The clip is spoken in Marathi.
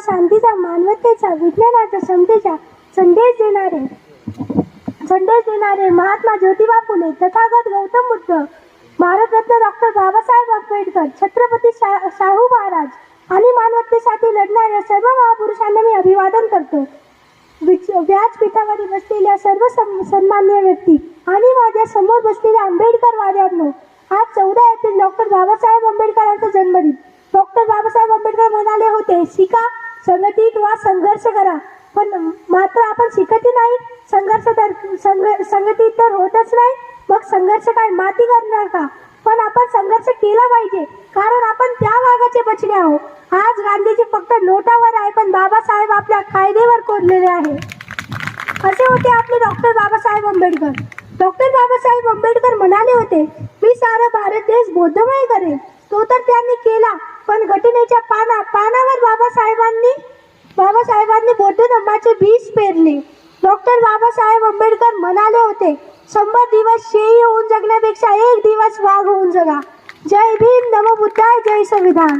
शांतीचा, मानवतेचा, विज्ञानाच्या, समतेचा संदेश देणारे महात्मा ज्योतिबा फुले, तथागत गौतम बुद्ध, भारतरत्न डॉक्टर बाबासाहेब आंबेडकर, छत्रपती शाहू महाराज आणि मानवतेसाठी लढणाऱ्या सर्व महापुरुषांना मी अभिवादन करतो. व्यासपीठावर बसलेल्या सर्व सन्माननीय व्यक्ती आणि माझ्या समोर बसलेल्या आंबेडकर वाद्यांनो, आज 14 एप्रिल डॉक्टर बाबासाहेब आंबेडकरांचा जन्मदिन. डॉक्टर बाबासाहेब आंबेडकर म्हणाले होते, शिका, संघटित वा संघर्ष करा. पण मात्र आपण शिकत नाही, संघटित तर होतच नाही. मग संघर्ष काय, माती करणार का? पण आपण संघर्ष केला पाहिजे, कारण आपण त्या मार्गाचे बछडे आहोत. आज गांधीजी फक्त नोटावर आहे, पण बाबासाहेब आपल्या कायदेवर कोरलेले आहे. असे होते आपले डॉक्टर बाबासाहेब आंबेडकर. डॉक्टर बाबासाहेब आंबेडकर म्हणाले होते, मी सारा भारत देश बौद्धमय करेन. तो तर त्यांनी केला, पण घटनेच्या पानावर बाबासाहेबांनी बौद्ध धर्माचे बीज पेरले. डॉक्टर बाबासाहेब आंबेडकर म्हणाले होते, 100 दिवस शेळी होऊन जगण्यापेक्षा 1 दिवस वाघ होऊन जगा. जय भीम, नमो बुद्धाय, जय संविधान.